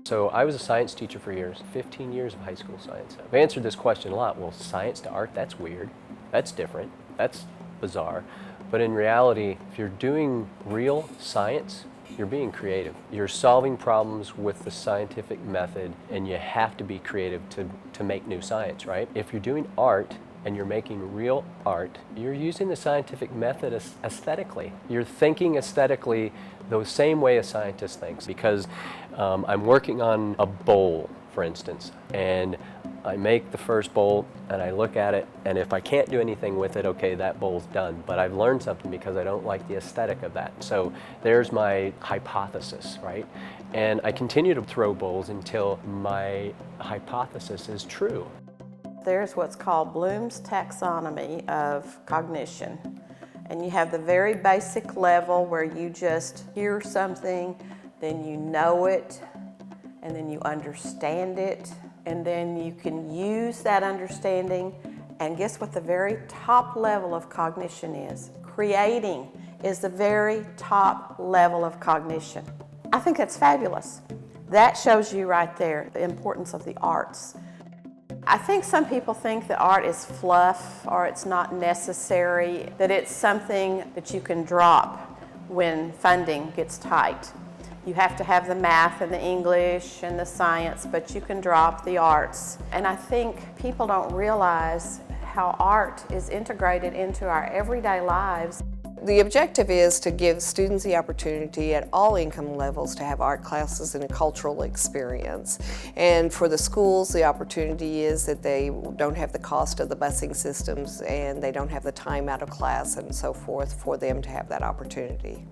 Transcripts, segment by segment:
So I was a science teacher for years, 15 years of high school science. I've answered this question a lot. Well, science to art, that's weird. That's different. That's bizarre. But in reality, if you're doing real science, you're being creative. You're solving problems with the scientific method, and you have to be creative to make new science, right? If you're doing art and you're making real art, you're using the scientific method aesthetically. You're thinking aesthetically the same way a scientist thinks, because I'm working on a bowl, for instance, and I make the first bowl and I look at it, and if I can't do anything with it, okay, that bowl's done. But I've learned something because I don't like the aesthetic of that. So there's my hypothesis, right? And I continue to throw bowls until my hypothesis is true. There's what's called Bloom's taxonomy of cognition. And you have the very basic level where you just hear something, then you know it, and then you understand it, and then you can use that understanding. And guess what the very top level of cognition is? Creating is the very top level of cognition. I think that's fabulous. That shows you right there the importance of the arts. I think some people think that art is fluff or it's not necessary, that it's something that you can drop when funding gets tight. You have to have the math and the English and the science, but you can drop the arts. And I think people don't realize how art is integrated into our everyday lives. The objective is to give students the opportunity at all income levels to have art classes and a cultural experience. And for the schools, the opportunity is that they don't have the cost of the busing systems and they don't have the time out of class and so forth for them to have that opportunity.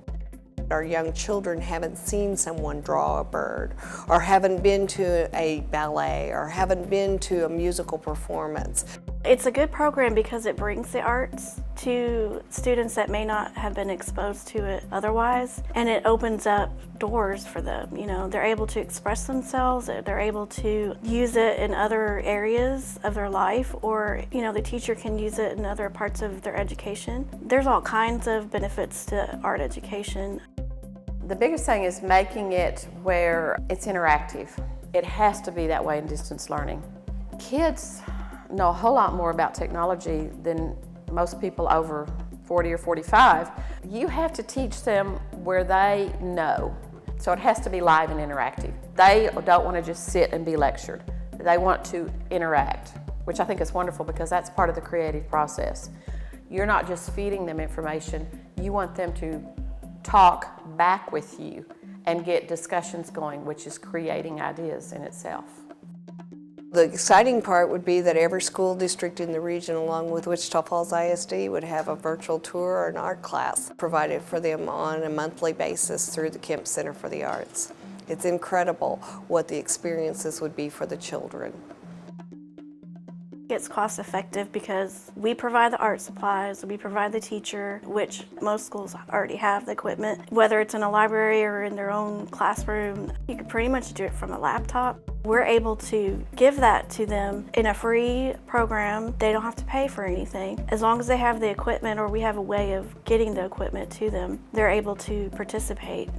Our young children haven't seen someone draw a bird, or haven't been to a ballet, or haven't been to a musical performance. It's a good program because it brings the arts to students that may not have been exposed to it otherwise, and it opens up doors for them. You know, they're able to express themselves, they're able to use it in other areas of their life, or, you know, the teacher can use it in other parts of their education. There's all kinds of benefits to art education. The biggest thing is making it where it's interactive. It has to be that way in distance learning. Kids know a whole lot more about technology than most people over 40 or 45. You have to teach them where they know. So it has to be live and interactive. They don't want to just sit and be lectured. They want to interact, which I think is wonderful because that's part of the creative process. You're not just feeding them information, you want them to talk back with you and get discussions going, which is creating ideas in itself. The exciting part would be that every school district in the region, along with Wichita Falls ISD, would have a virtual tour or an art class provided for them on a monthly basis through the Kemp Center for the Arts. It's incredible what the experiences would be for the children. It's cost effective because we provide the art supplies, we provide the teacher, which most schools already have the equipment. Whether it's in a library or in their own classroom, you can pretty much do it from a laptop. We're able to give that to them in a free program. They don't have to pay for anything. As long as they have the equipment or we have a way of getting the equipment to them, they're able to participate.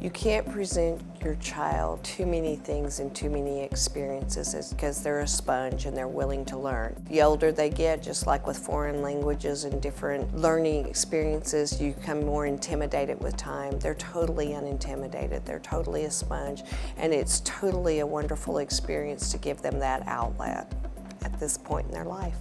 You can't present your child too many things and too many experiences because they're a sponge and they're willing to learn. The older they get, just like with foreign languages and different learning experiences, you become more intimidated with time. They're totally unintimidated. They're totally a sponge, and it's totally a wonderful experience to give them that outlet at this point in their life.